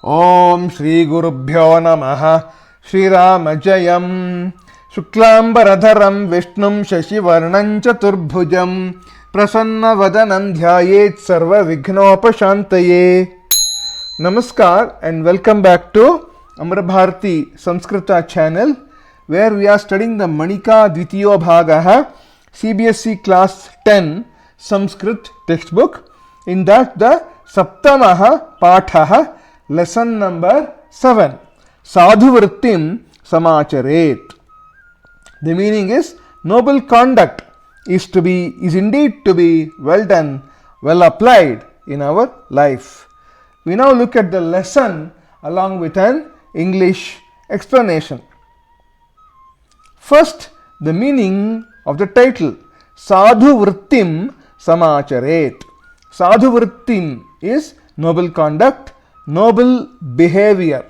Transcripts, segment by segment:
Om Shri Gurubhyo Namaha. Shri Rama Jayam. Shuklambaradharam Vishnum Shashivarnam Chaturbhujam Prasanna Vadanam Dhyayet Sarva Vignopashantaye. Namaskar and welcome back to Amrabharati Samskrita channel, where we are studying the Manika Dvitiyo Bhagaha CBSE class 10 Sanskrit textbook. In that the Saptamaha Pathaha lesson number 7 Saadhuvruttim Samaacharet. The meaning is noble conduct is indeed to be well done, well applied in our life. We now look at the lesson along with an English explanation. First, the meaning of the title Saadhuvruttim Samaacharet. Saadhuvruttim is noble conduct, noble behavior.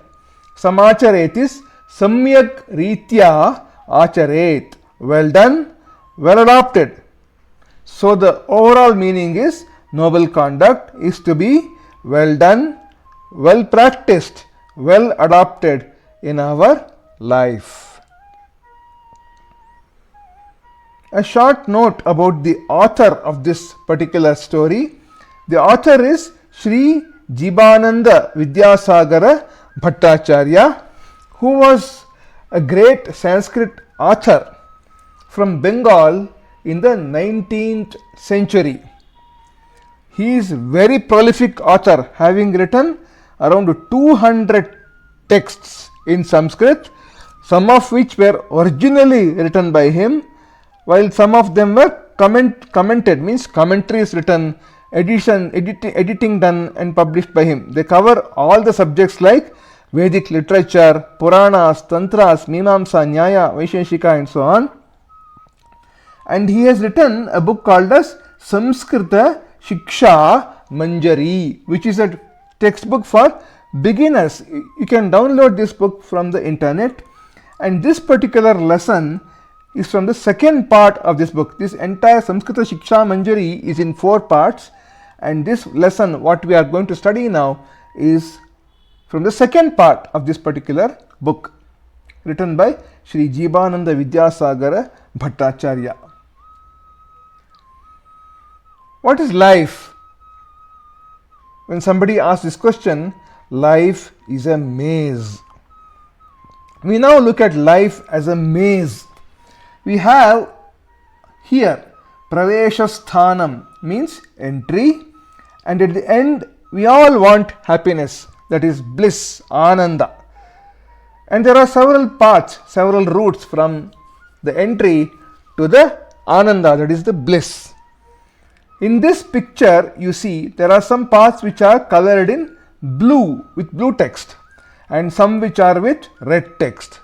Samaacharet is Samyak Ritya Acharet, well done, well adopted. So the overall meaning is noble conduct is to be well done, well practiced, well adopted in our life. A short note about the author of this particular story. The author is Sri Jibananda Vidyasagar Bhattacharya, who was a great Sanskrit author from Bengal in the 19th century. He is a very prolific author, having written around 200 texts in Sanskrit, some of which were originally written by him, while some of them were commented, means commentaries written, editing done and published by him. They cover all the subjects like Vedic literature, Puranas, Tantras, Mimamsa, Nyaya, Vaisheshika and so on. And he has written a book called as Samskrita Shiksha Manjari, which is a textbook for beginners. You can download this book from the internet, and this particular lesson is from the second part of this book. This entire Samskrita Shiksha Manjari is in 4 parts, and this lesson, what we are going to study now, is from the second part of this particular book, written by Sri Jibananda Vidyasagar Bhattacharya. What is life? When somebody asks this question, life is a maze. We now look at life as a maze. We have here Pravesha Sthanam, means entry, and at the end we all want happiness, that is bliss, Ananda. And there are several paths, several routes from the entry to the Ananda, that is the bliss. In this picture, you see there are some paths which are colored in blue with blue text, and some which are with red text.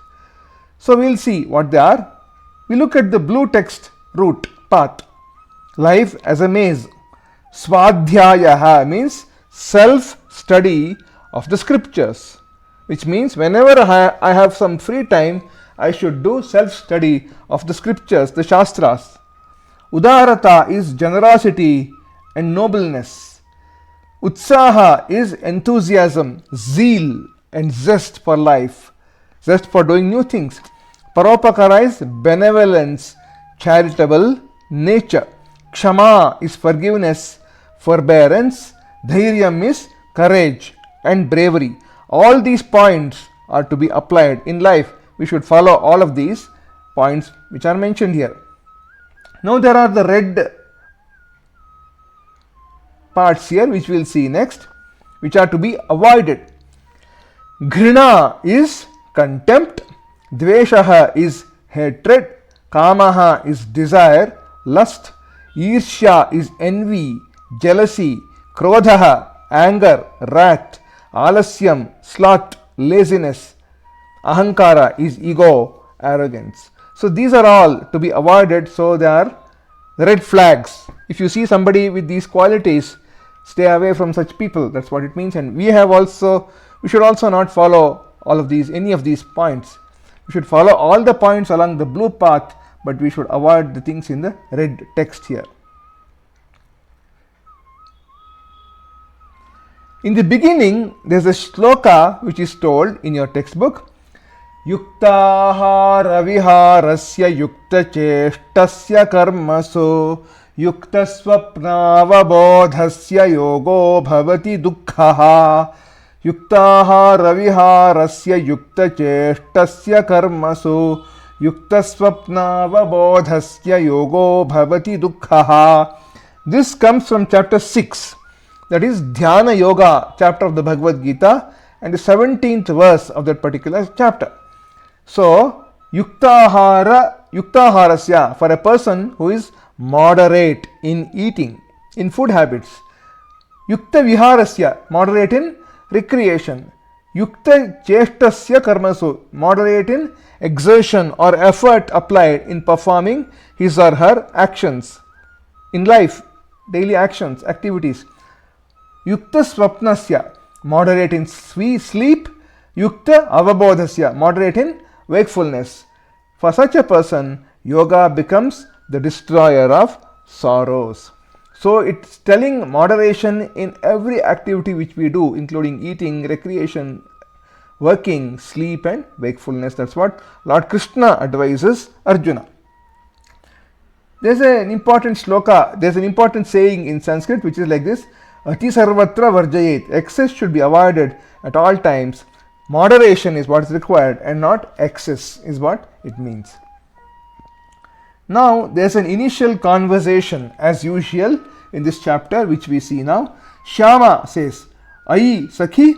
So we will see what they are. We look at the blue text route path. Life as a maze. Swadhyayaha means self-study of the scriptures, which means whenever I have some free time, I should do self-study of the scriptures, the Shastras. Udarata is generosity and nobleness. Utsaha is enthusiasm, zeal and zest for life, zest for doing new things. Paropakara is benevolence, charitable nature. Kshama is forgiveness, forbearance. Dhairyam is courage and bravery. All these points are to be applied in life. We should follow all of these points which are mentioned here. Now there are the red parts here which we will see next, which are to be avoided. Ghrina is contempt, Dveshaha is hatred, Kamaha is desire, lust, Irshya is envy, jealousy, Krodhaha anger, wrath, Alasyam sloth, laziness, Ahankara is ego, arrogance. So these are all to be avoided, so they are the red flags. If you see somebody with these qualities, stay away from such people. That's what it means. And we should also not follow any of these points. We should follow all the points along the blue path, but we should avoid the things in the red text here. In the beginning, there's a shloka which is told in your textbook. Yuktahara viharasya yukta cheshtasya karmaso yukta swapnavabodhasya yogo bhavati dukkhaha. Yuktahara viharasya yukta cheshtasya karmaso yukta swapnavabodhasya yogo bhavati dukkhaha. This comes from chapter 6. That is Dhyana Yoga chapter of the Bhagavad Gita and the 17th verse of that particular chapter. So, yuktaharasya, for a person who is moderate in eating, in food habits. Yukta viharasya, moderate in recreation. Yukta cheshtasya karmasu, moderate in exertion or effort applied in performing his or her actions in life, daily actions, activities. Yukta swapnasya, moderate in sleep. Yukta avabodhasya, moderate in wakefulness. For such a person, yoga becomes the destroyer of sorrows. So it's telling moderation in every activity which we do, including eating, recreation, working, sleep and wakefulness. That's what Lord Krishna advises Arjuna. There's an important shloka, there's an important saying in Sanskrit which is like this: Ati sarvatra varjayet. Excess should be avoided at all times. Moderation is what is required and not excess is what it means. Now there's an initial conversation as usual in this chapter which we see now. Shyama says, Ai Sakhi,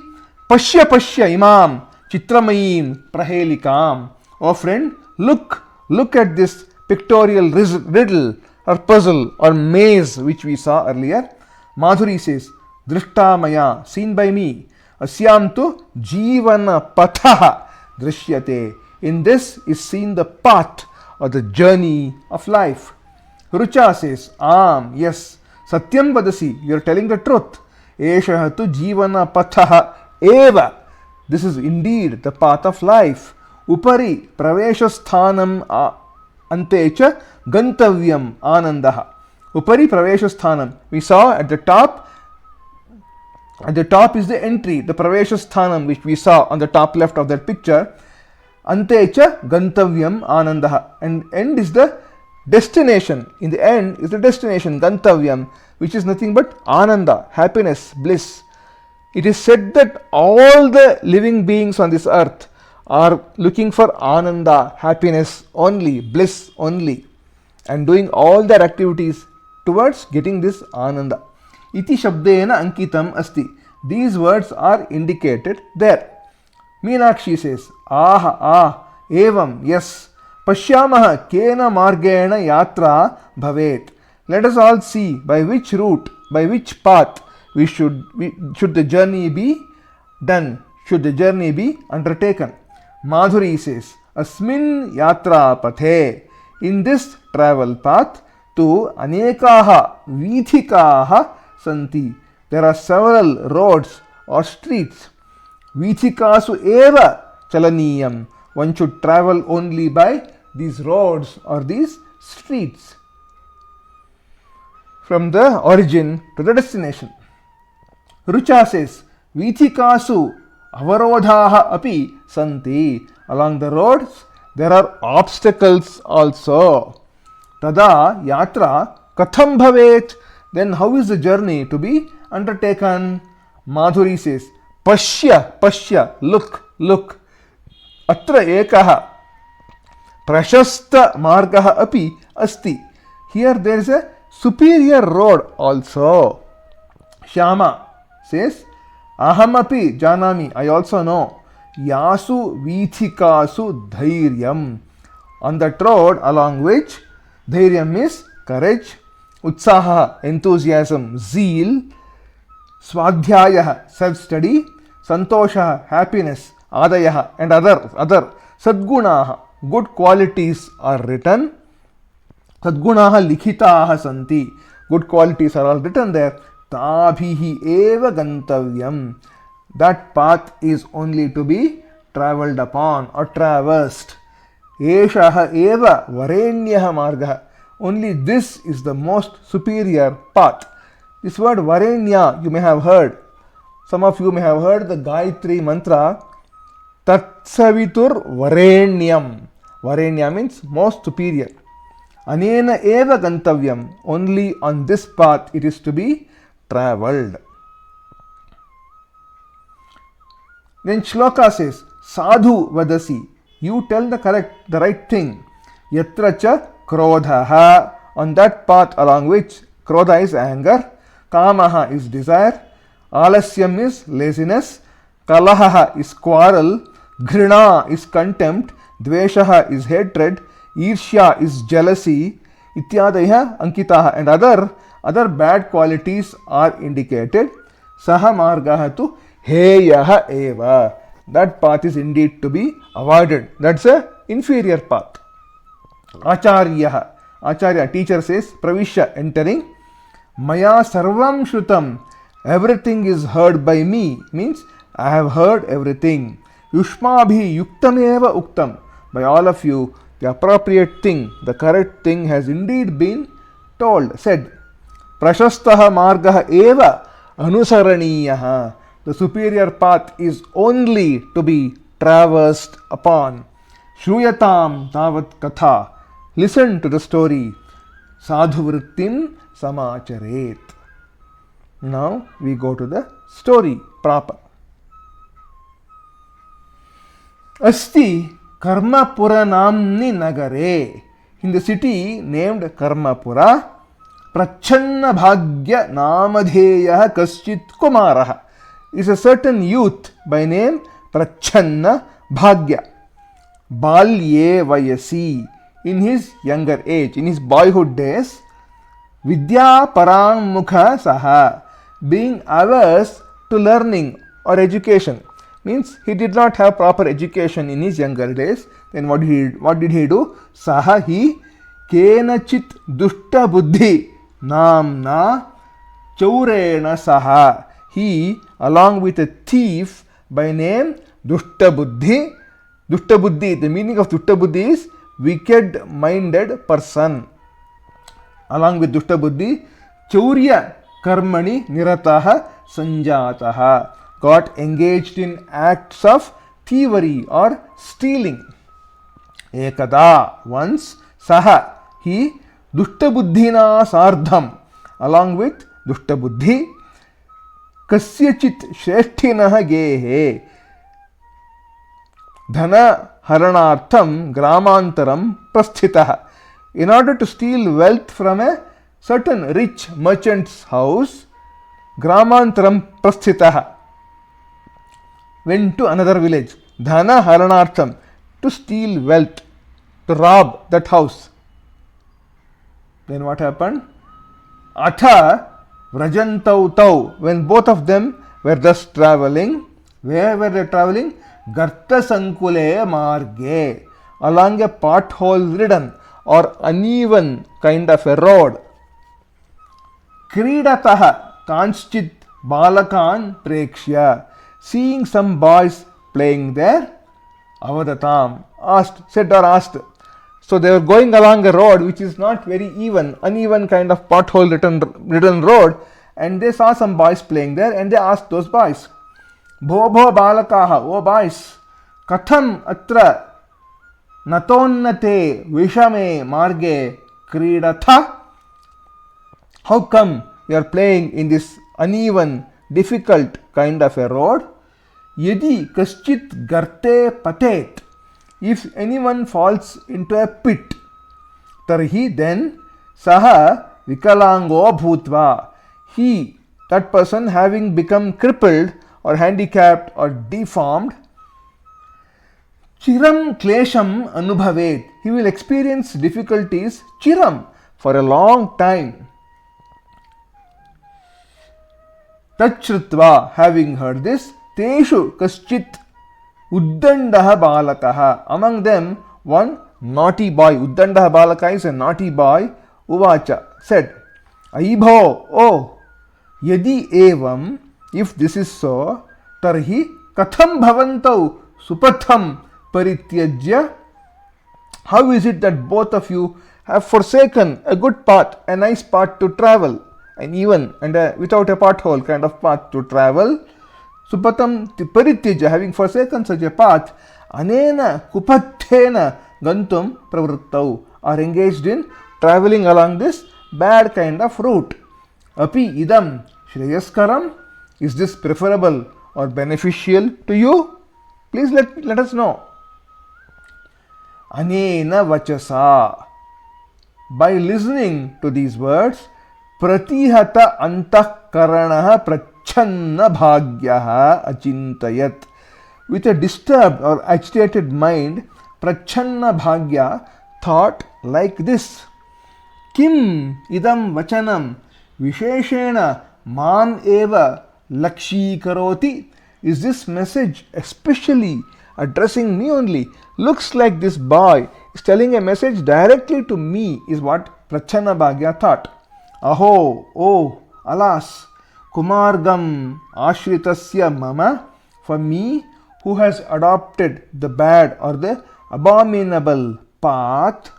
Pashya Pashya Imam Chitramayim Prahelikam. Oh friend, look at this pictorial riddle or puzzle or maze which we saw earlier. Madhuri says, Drishtamaya, seen by me. Asyam tu jivana pathaha drishyate. In this is seen the path or the journey of life. Rucha says, yes. Satyam vadasi, you are telling the truth. Eshaha tu jivana pathaha eva. This is indeed the path of life. Upari praveshasthanam antecha gantavyam anandaha. Upari praveshasthanam. We saw at the top is the entry, the praveshasthanam which we saw on the top left of that picture. Antecha gantavyam anandaha. And end is the destination. In the end is the destination, gantavyam, which is nothing but ananda, happiness, bliss. It is said that all the living beings on this earth are looking for ananda, happiness only, bliss only, and doing all their activities towards getting this ananda. Iti shabdena ankitam asti. These words are indicated there. Meenakshi says, evam, yes. Pashyamaha kena margena yatra bhavet. Let us all see by which route, by which path should the journey be done, should the journey be undertaken. Madhuri says, Asmin yatra pathe. In this travel path, tu anekaha vidhikaha santi. There are several roads or streets. Vidhikasu eva chalaniyam. One should travel only by these roads or these streets from the origin to the destination. Rucha says, Vidhikasu avarodhaha api santi. Along the roads there are obstacles also. Tada yatra katham bhavet. Then how is the journey to be undertaken? Madhuri says, Pashya, look. Atra ekaha prashasta margaha api asti. Here there is a superior road also. Shyama says, Aham api janami, I also know. Yasu vidhikasu dhairyam. On that road along which dhairyam is courage, utsaha enthusiasm, zeal, swadhyaya self-study, santosha happiness, adaya and other sadgunaha good qualities are written. Sadgunaha likhitaha santi. Good qualities are all written there. Tabhihi eva gantavyam. That path is only to be travelled upon or traversed. Eshaha eva varenyaha margaha. Only this is the most superior path. This word varenya you may have heard. Some of you may have heard the Gayatri mantra, Tatsavitur Varenyam. Varenya means most superior. Anena eva gantavyam. Only on this path it is to be travelled. Then Shloka says, Sadhu vadasi. You tell the right thing. Yatra cha krodhaha. On that path along which krodha is anger, kamaha is desire, alasyam is laziness, kalahaha is quarrel, ghrina is contempt, dveshaha is hatred, irshya is jealousy, ityadaya ankitaha, and other bad qualities are indicated. Saha margaha tu heyaha eva. That path is indeed to be avoided. That's a inferior path. Acharya, teacher says, Pravisha, entering. Maya sarvam shrutam. Everything is heard by me, means I have heard everything. Yushmabhi yuktameva uktam. By all of you, the appropriate thing, the correct thing has indeed been told, said. Prashastaha margaha eva anusaraniyaha. The superior path is only to be traversed upon. Shruyatam tavat katha. Listen to the story. Saadhuvruttim Samaacharet. Now we go to the story proper. Asti Karmapura namni nagare. In the city named Karmapura, Prachanna Bhagya Namadheya Kaschit Kumaraha is a certain youth by name Prachanna Bhagya. Balye Vayasi. In his younger age, in his boyhood days, Vidya Paramukha Saha, being averse to learning or education, means he did not have proper education in his younger days. Then what did he do? Saha, he Kenachit Dushta Buddhi Namna Chaurena Saha. He, along with a thief by name Dushta Buddhi. Dushta Buddhi, the meaning of Dushta Buddhi is wicked minded person. Along with Dushta Buddhi, Chaurya Karmani Nirataha Sanjataha, got engaged in acts of thievery or stealing. Ekada, once, Saha, he, Dushta Buddhina Sardham, along with Dushta Buddhi, Kasyachit Shreshthinaha Gehe, Dhana Haranartham Gramantaram Prasthitaha. In order to steal wealth from a certain rich merchant's house, Gramantaram Prasthitaha went to another village. Dhana Haranartham, to steal wealth, to rob that house. Then what happened? Atha Vrajantau Tau, when both of them were thus travelling. Where were they travelling? Garta Sankule Marge, along a pothole ridden or uneven kind of a road. Kridataha Kanchit Balakan Prekshya, seeing some boys playing there. Avadatam, said or asked. So they were going along a road which is not very uneven kind of pothole ridden road, and they saw some boys playing there, and they asked those boys, Bho balakaha, O boys, katham atra natonnate vishame marge kridatha. How come you are playing in this uneven, difficult kind of a road? Yadi kaschit garte patet, if anyone falls into a pit, tarhi, then saha vikalango bhutva, he, that person, having become crippled or handicapped or deformed, chiram klesham anubhavet, he will experience difficulties chiram, for a long time. Tachrutva, having heard this, teshu kaschit uddandaha balakaha, among them one naughty boy. Uddandaha balaka is a naughty boy. Uvacha, said, Aibho, oh, yadi evam, if this is so, tarhi katham bhavantau supatham parityajya, how is it that both of you have forsaken a good path, a nice path to travel, and even and without a pothole kind of path to travel? supatam parityajya, having forsaken such a path, anena kupathena gantum pravruttau, are engaged in traveling along this bad kind of route. Api idam shreyaskaram, is this preferable or beneficial to you? Please let us know. Anena vachasa, by listening to these words, pratihata antahkaranaha prachanna bhagyaha achintayat. With a disturbed or agitated mind, prachanna bhagya thought like this: Kim idam vachanam visheshena mam eva lakshīkaroti. Is this message especially addressing me only? Looks like this boy is telling a message directly to me, is what Prachanna Bhagya thought. Aho, oh, alas, kumargam ashritasya mama, for me who has adopted the bad or the abominable path.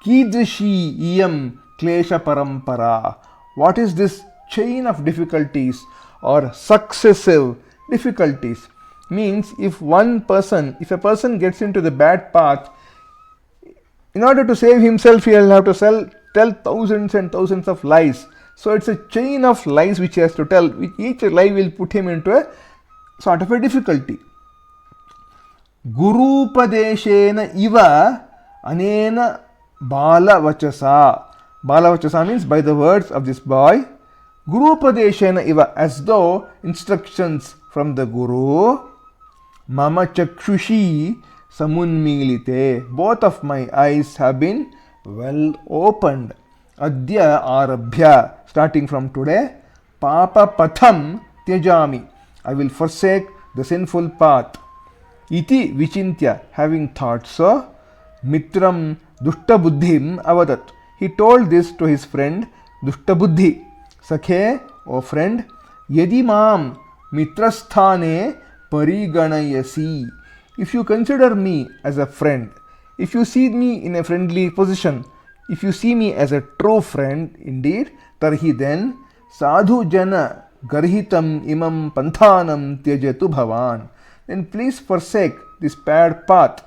Kidrishi iyam klesha parampara, what is this chain of difficulties or successive difficulties? Means if a person gets into the bad path, in order to save himself he will have to tell thousands and thousands of lies. So it's a chain of lies which he has to tell, which each lie will put him into a sort of a difficulty. Gurupadeshena iva anena bala vachasa. Bala vachasa means by the words of this boy. Gurupadeshena iva, as though instructions from the Guru. Mama chakshushi samunmilite, both of my eyes have been well opened. Adya arabhya, starting from today. Papa patham tyajami, I will forsake the sinful path. Iti vichintya, having thought so. Mitram dushta buddhim avadat, he told this to his friend Dushta Buddhi. Sakhe, O friend, yadi mam mitrasthane pariganayasi, if you consider me as a friend, if you see me in a friendly position, if you see me as a true friend indeed, tarhi then sadhu jana garhitam imam panthanam tyajatu bhavan, then please forsake this bad path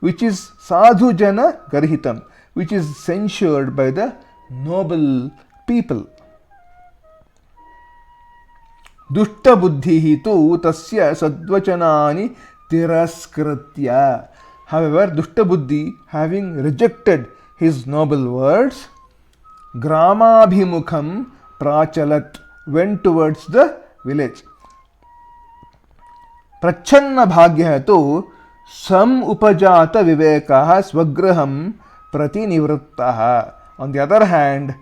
which is sadhu jana garhitam, which is censured by the noble people. Dushta buddhihi tu tasya sadvachanani tiraskritya. However, Dushta Buddhi, having rejected his noble words, Gramabhimukham prachalat, went towards the village. Prachanna bhagya tu sam upajata vivekaha swagraham prati nivrittaha. On the other hand,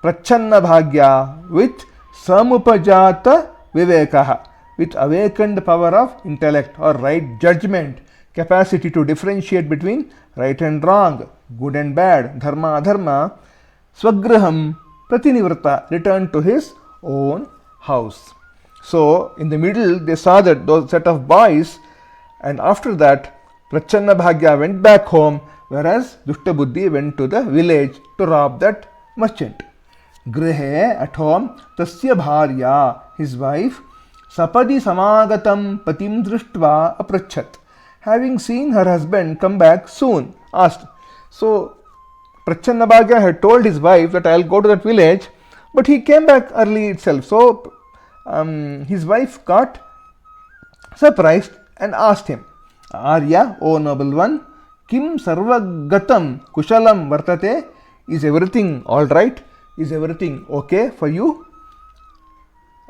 Prachanna bhagya with samupajata vivekaha, with awakened power of intellect or right judgment, capacity to differentiate between right and wrong, good and bad, dharma adharma, swagraham pratinivritta, returned to his own house. So in the middle they saw that those set of boys, and after that Prachanna Bhagya went back home, whereas Dushta Buddhi went to the village to rob that merchant. Grihe, at home, tasya bharya, his wife, sapadi samagatam patim drishtva aprachat, having seen her husband come back soon, asked. So Prachanna Bhagya had told his wife that I'll go to that village, but he came back early itself. So his wife got surprised and asked him, Arya, O noble one, kim sarvagatam kushalam vartate, is everything all right? Is everything okay for you?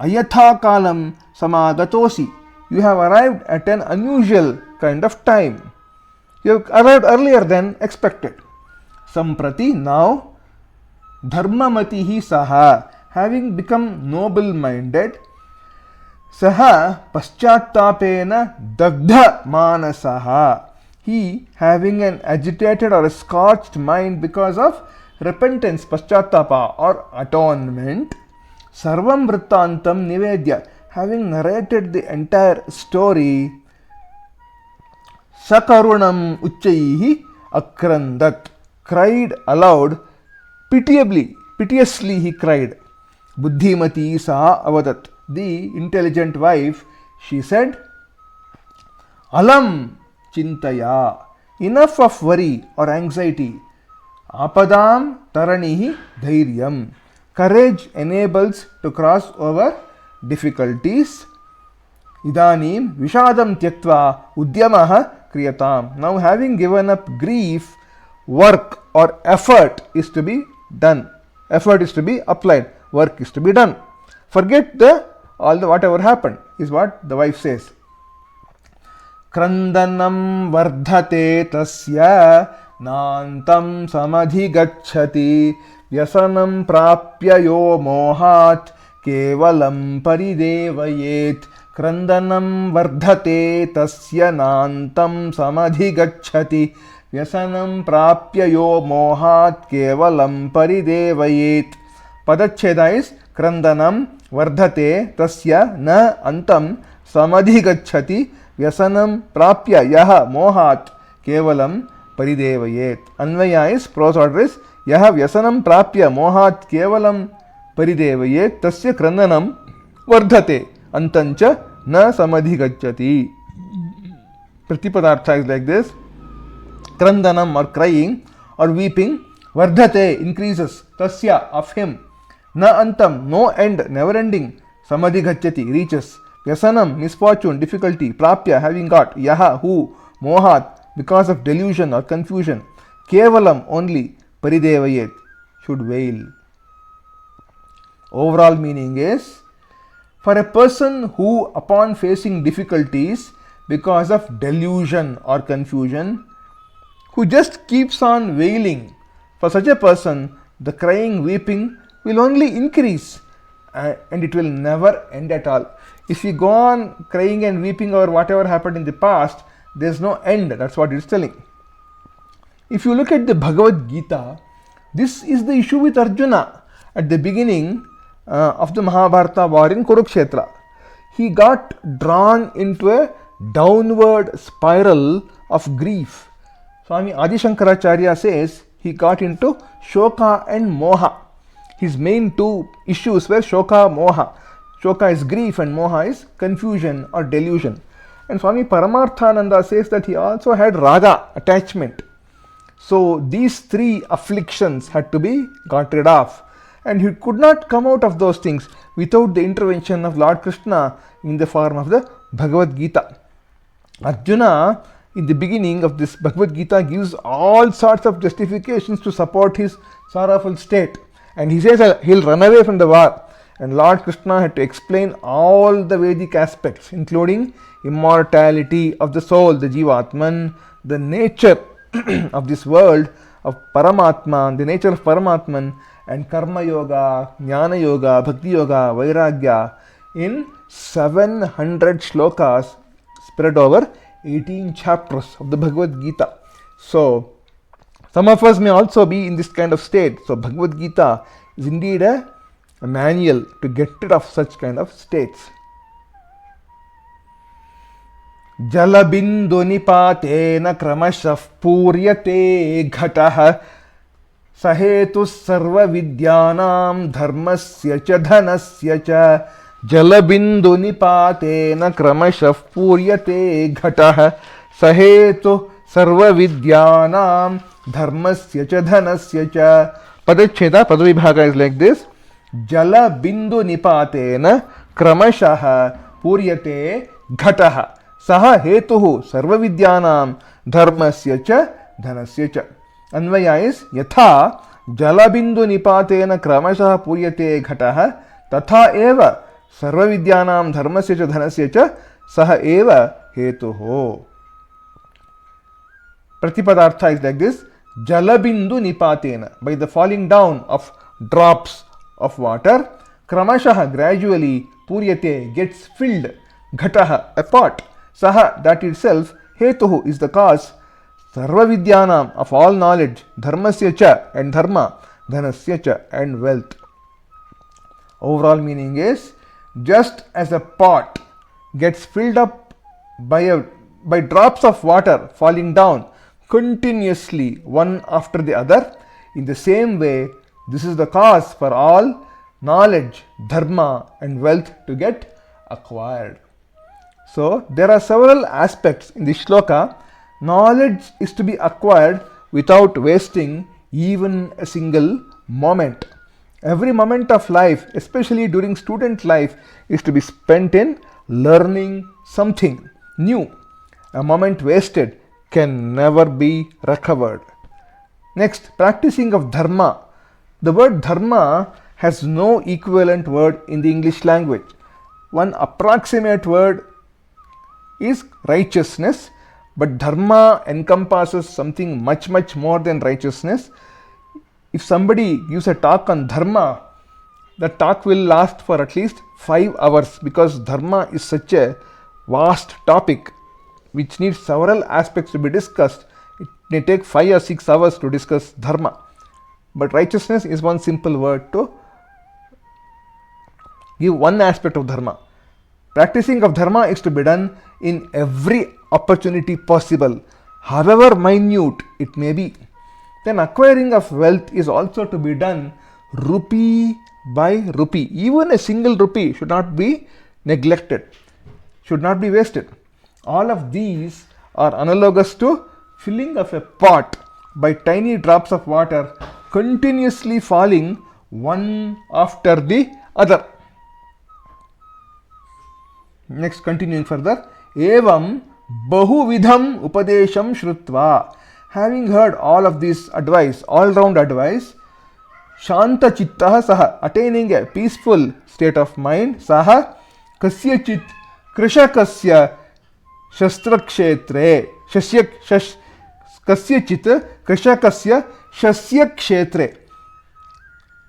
Ayatha kalam samagatosi, you have arrived at an unusual kind of time. You have arrived earlier than expected. Samprati, now, dharmamatihi saha, having become noble-minded, saha paschatapena dagdha manasaha, he having an agitated or a scorched mind because of repentance, paschatapa or atonement, sarvam vrittantam nivedya, having narrated the entire story, sakarunam uchchaihi akrandat, cried aloud, piteously he cried. Buddhimati sa avadat, the intelligent wife, She said, Alam chintaya, enough of worry or anxiety. Apadam taranihi dhairyam. Courage enables to cross over difficulties. Idanim vishadam tyaktva udyamaha kriyatam. Now, having given up grief, work or effort is to be done. Effort is to be applied. Work is to be done. Forget all the whatever happened, is what the wife says. Krandanam vardhate tasya nantam samadhigacchati vyasanam prapya yo mohat kevalam paridevayet. Krandanam vardhate tasya nantam samadhigacchati vyasanam prapya yo mohat kevalam paridevayet. Padacheda is Krandanam vardhate tasya na antam samadhigacchati vyasanam prapya yaha mohat kevalam paridevayet. Anvaya is prose order is yaha vyasanam prapya mohat kevalam paridevayet tasya krandanam vardhate antancha na samadhigacchati. Pratipadartha is like this. Krandanam or crying or weeping, vardhate increases, tasya of him, na antam no end, never ending, samadhigacchati reaches, vyasanam misfortune, difficulty, prapya having got, yaha who, mohat because of delusion or confusion, kevalam only, paridevayet should wail. Overall meaning is, for a person who upon facing difficulties because of delusion or confusion, who just keeps on wailing, for such a person the crying, weeping will only increase and it will never end at all. If you go on crying and weeping over whatever happened in the past, there is no end. That's what it is telling. If you look at the Bhagavad Gita, this is the issue with Arjuna at the beginning of the Mahabharata war in Kurukshetra. He got drawn into a downward spiral of grief. Swami Adi Shankaracharya says he got into Shloka and Moha. His main two issues were Shloka, Moha. Shloka is grief and Moha is confusion or delusion. And Swami Paramarthananda says that he also had Raga, attachment. So these three afflictions had to be got rid of. And he could not come out of those things without the intervention of Lord Krishna in the form of the Bhagavad Gita. Arjuna, in the beginning of this Bhagavad Gita, gives all sorts of justifications to support his sorrowful state. And he says he'll run away from the war. And Lord Krishna had to explain all the Vedic aspects, including immortality of the soul, the Jivatman, the nature of this world, of Paramatma, the nature of Paramatman, and Karma Yoga, Jnana Yoga, Bhakti Yoga, Vairagya, in 700 shlokas spread over 18 chapters of the Bhagavad Gita. So, some of us may also be in this kind of state. So, Bhagavad Gita is indeed a manual to get rid of such kind of states. Jalabindu nipatena kramashah puryate ghatah sahetu sarva vidyanam dharmasya cha dhanasya cha. Jalabindu nipatena kramashah puryate ghatah sahetu sarva vidyanam dharmasya cha dhanasya cha. Padacheda, Padavibhaga is like this. Jala bindu nipatena kramashah puryate ghatah saha hetuhu sarva vidyanam dharmasya cha dhanasya cha. Anvaya is yatha jala bindu nipatena kramashah puryate ghatah tatha eva sarva vidyanam dharmasya cha dhanasya cha saha eva hetuhu. Pratipadartha is like this. Jala bindu nipatena, by the falling down of drops of water, kramashah gradually, puryate gets filled, ghataha a pot, saha that itself, hetuhu is the cause, sarva vidyanam of all knowledge, dharmasya cha and dharma, dhanasya cha and wealth. Overall meaning is, just as a pot gets filled up by drops of water falling down continuously one after the other, in the same way this is the cause for all knowledge, dharma and wealth to get acquired. So there are several aspects in this shloka. Knowledge is to be acquired without wasting even a single moment. Every moment of life, especially during student life, is to be spent in learning something new. A moment wasted can never be recovered. Next, practicing of dharma. The word dharma has no equivalent word in the English language. One approximate word is righteousness, but dharma encompasses something much more than righteousness. If somebody gives a talk on dharma, the talk will last for at least 5 hours, because dharma is such a vast topic which needs several aspects to be discussed. It may take 5 or 6 hours to discuss dharma. But righteousness is one simple word to give one aspect of dharma. Practicing of dharma is to be done in every opportunity possible, however minute it may be. Then acquiring of wealth is also to be done rupee by rupee. Even a single rupee should not be neglected, should not be wasted. All of these are analogous to filling of a pot by tiny drops of water continuously falling one after the other. Next, continuing further. Evam bahuvidham upadesham shrutva. Having heard all of this advice, all round advice, shanta chittaha saha, attaining a peaceful state of mind, saha kasyachit krishakasya shastrakshetre, kasyachit krishakasya shasyakshetre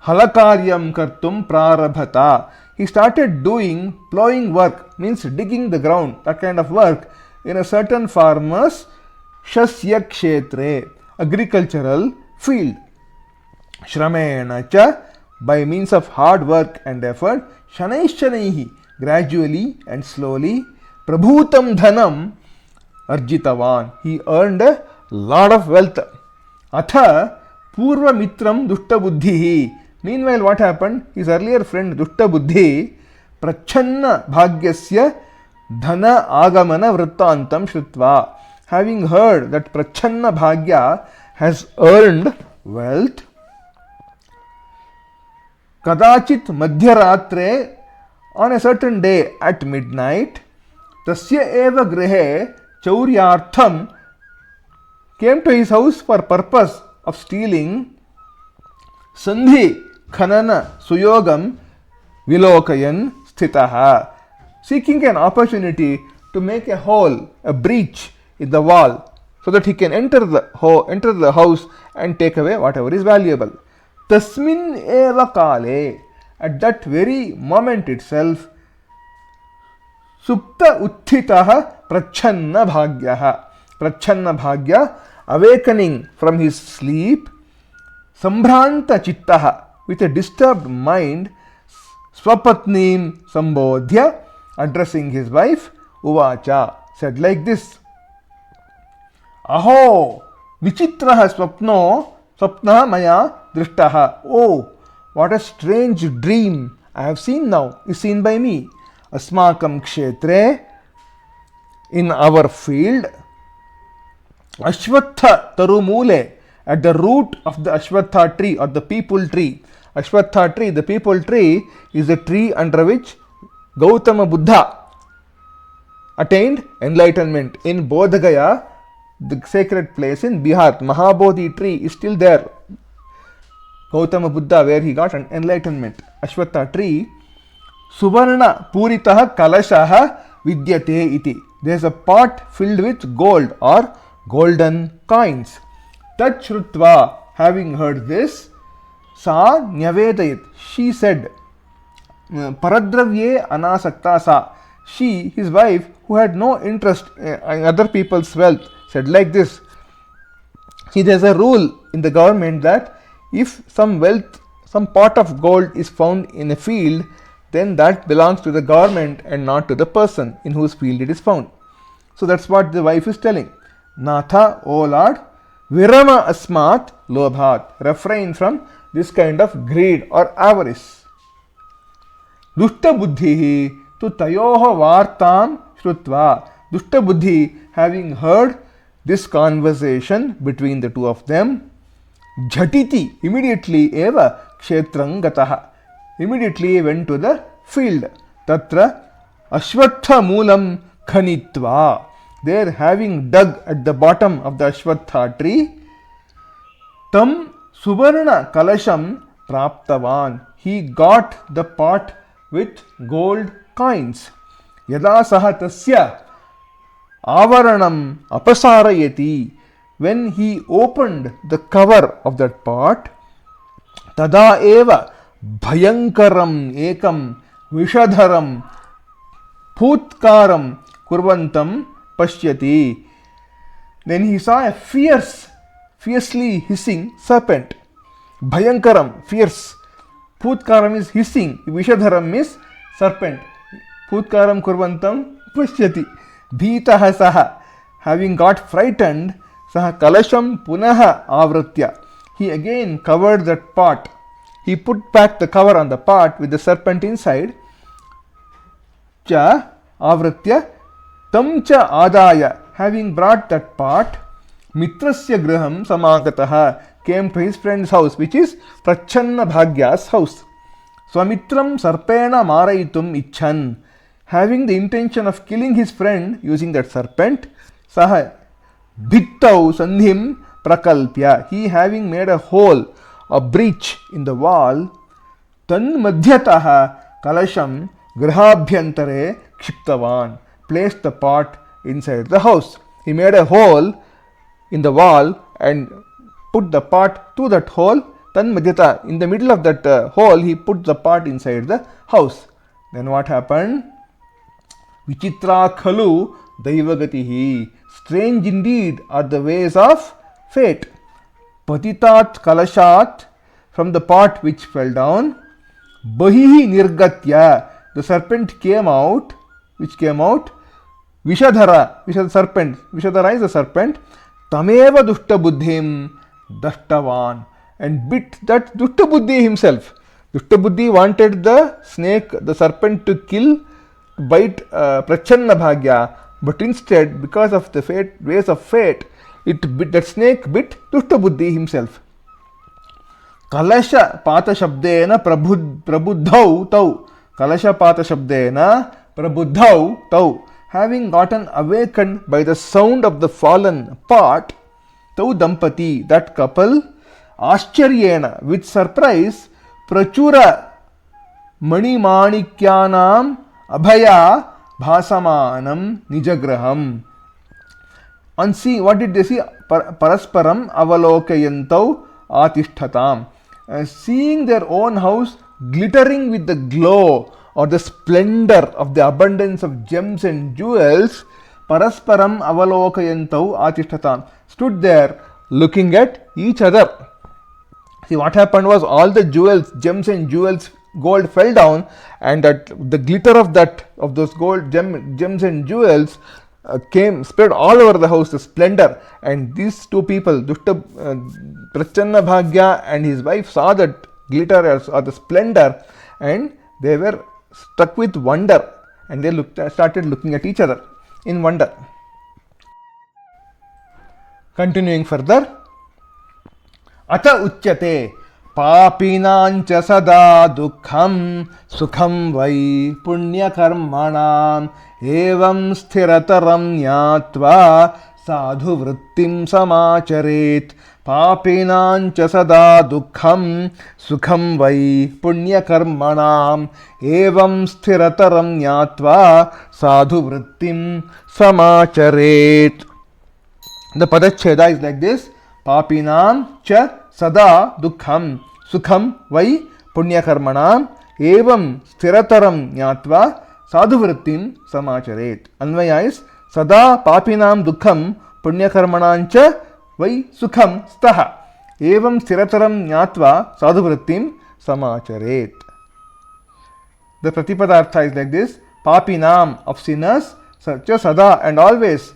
halakaryam kartum prarabhata. He started doing plowing work, means digging the ground, that kind of work in a certain farmer's shasyakshetre, agricultural field. Shramena cha, by means of hard work and effort, shanaihi, gradually and slowly, prabhutam dhanam arjitavan, he earned a lot of wealth. Atha purva mitram dushta buddhihi. Meanwhile, what happened? His earlier friend Dushta Buddhi prachanna bhagyasya dhana agamana vrittantam shrutva. Having heard that prachanna bhagya has earned wealth, kadachit madhyaratre, on a certain day at midnight, tasya eva grihe chauryartham, came to his house for purpose of stealing, sandhi khanana suyogam vilokayan sthitaha, seeking an opportunity to make a hole, a breach in the wall, so that he can enter the house and take away whatever is valuable. Tasmin eva kale, at that very moment itself, supta utthitaha prachanna bhagyaha, prachanna bhagya, awakening from his sleep, sambhranta chittaha, with a disturbed mind, swapatnim sambodhya, addressing his wife, uvacha, said like this: Aho vichitraha swapna maya drishtaha. Oh, what a strange dream I have seen now, is seen by me. Asmakam kshetre, in our field, ashwatha tarumule, at the root of the ashwatha tree or the people tree. Ashwatha tree, the people tree, is a tree under which Gautama Buddha attained enlightenment. In Bodh Gaya, the sacred place in Bihar, Mahabodhi tree is still there. Gautama Buddha, where he got an enlightenment. Ashwatha tree. Suvarna Puritaha Kalashaha Vidyate iti. There is a pot filled with gold or golden coins. Tat Shrutva, having heard this, Sa Nyavedayit, she said, Paradravye Anasakta Sa, she, his wife, who had no interest in other people's wealth, said like this. See, there is a rule in the government that if some wealth, some pot of gold is found in a field, then that belongs to the government and not to the person in whose field it is found. So that's what the wife is telling. Natha, O Lord, Virama Asmat Lobhat, refrain from this kind of greed or avarice. Dushta Buddhihi tu tayoha vartam Shrutva. Dushta Buddhi, having heard this conversation between the two of them, Jhatiti, immediately eva Kshetrang Gataha, immediately went to the field. Tatra Ashwatha Moolam Khanitva. There, having dug at the bottom of the Ashwatha tree, Tam Suvarna Kalasham Praptavan. He got the pot with gold coins. Yada saha tasya avaranam apasarayati. When he opened the cover of that pot, tada eva bhayankaram ekam vishadharam putkaram kurvantam pashyati. Then he saw a fiercely hissing serpent. Bhayankaram, fierce. Putkaram is hissing. Vishadharam is serpent. Putkaram kurvantam pashyati. Bhitaha saha. Having got frightened, saha kalasham punaha avritya. He again covered that pot. He put back the cover on the pot with the serpent inside. Cha avritya tam cha adaya. Having brought that pot, mitrasya graham samagataha, came to his friend's house, which is Prachanna Bhagya's house. Swamitram sarpena maraitum icchan. Having the intention of killing his friend using that serpent, saha bhittau sandhim prakalpya. He, having made a hole, a breach in the wall, tan madhyataha kalasham grhabhyantare kshiptavan. Placed the pot inside the house. He made a hole in the wall and put the pot through that hole. Tan madhyata, in the middle of that hole, he put the pot inside the house. Then what happened? Vichitra khalu daivagatihi. Strange indeed are the ways of fate. Patitat kalashat, from the pot which fell down. Bahihi nirgatya, the serpent came out. Which came out? Vishadhara, serpent. Vishadhara is the serpent. Tameva dushta buddhim dashtavan, and bit that dushta buddhi himself. Dushta buddhi wanted the snake, the serpent, to bite Prachanna Bhagya, but instead, because of the ways of fate, that snake bit dushta buddhi himself. Kalasha pata shabdena prabuddhau tau. Kalasha pata shabdena prabuddhau tau. Having gotten awakened by the sound of the fallen pot, tau dampati, that couple, ascharyena, with surprise, prachura manimanikkyanam abhaya bhasamanam nijagraham. And see, what did they see? Parasparam avalokayantau atishtatam. Seeing their own house glittering with the glow or the splendor of the abundance of gems and jewels, parasparam avalokayantau atishtatam, stood there looking at each other. See, what happened was, all the jewels, gems and jewels, gold fell down, and that the glitter of those gold gems and jewels spread all over the house, the splendor. And these two people, Prachanna Bhagya and his wife, saw that glitter or the splendor, and they were struck with wonder, and they started looking at each other in wonder. Continuing further, Ata uchyate papinancha sada dukkham sukham vai punya karmanam evam sthirataram nyatva sadhuvrittim samaacharet. Papinancha sada dukkham sukham vai punya karmanam evam sthirataram nyatva sadhuvrittim samaacharet. The padacheda is like this: Papinam cha sada dukkham sukham vai punya karmanam evam sthirataram nyatva sadhuvrittim samaacharet. Anvaya is sada papinam dukkham punya karmanam cha vai sukham staha evam sthirataram nyatva sadhuvrittim samaacharet. The pratipadartha is like this: Papinam, of sinners, cha sada, and always,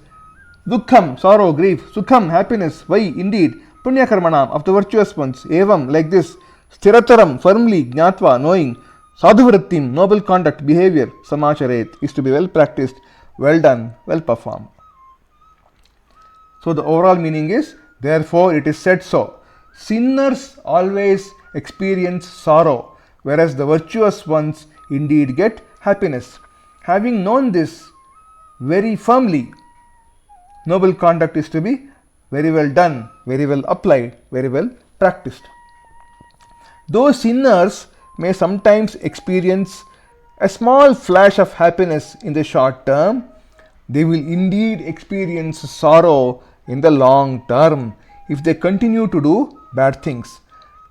dukkham, sorrow, grief, sukham, happiness, vai, indeed, punya karmanam, of the virtuous ones, evam, like this, sthirataram, firmly, jnatva, knowing, sadhuvrittim, noble conduct, behavior, samaacharet, is to be well practiced, well done, well performed. So the overall meaning is, therefore it is said so. Sinners always experience sorrow, whereas the virtuous ones indeed get happiness. Having known this very firmly, noble conduct is to be very well done, very well applied, very well practiced. Though sinners may sometimes experience a small flash of happiness in the short term, they will indeed experience sorrow in the long term if they continue to do bad things.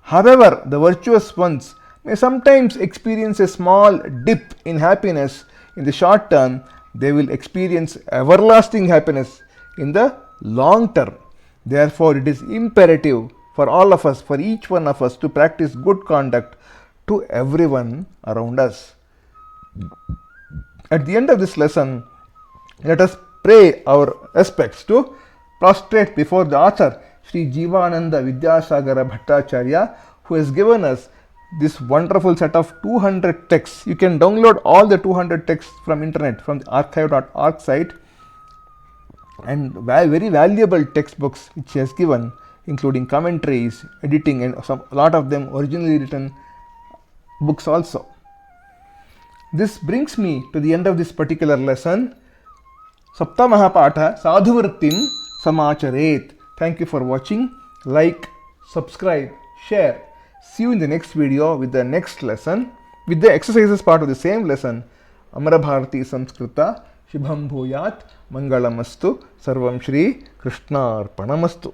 However, the virtuous ones may sometimes experience a small dip in happiness in the short term. They will experience everlasting happiness in the long term. Therefore, it is imperative for all of us, for each one of us, to practice good conduct to everyone around us. At the end of this lesson, let us pay our respects to prostrate before the author, Sri Jibananda Vidyasagar Bhattacharya, who has given us this wonderful set of 200 texts. You can download all the 200 texts from internet, from the archive.org site, and very valuable textbooks which he has given, including commentaries, editing, and a lot of them originally written books also. This brings me to the end of this particular lesson. Saptamaha Patha Saadhuvruttim Samaacharet. Thank you for watching. Like, subscribe, share. See you in the next video with the next lesson, with the exercises part of the same lesson. Amara Bharati Samskrita Shubham Bhuyat Mangalamastu Sarvam Shri Krishna Arpanamastu.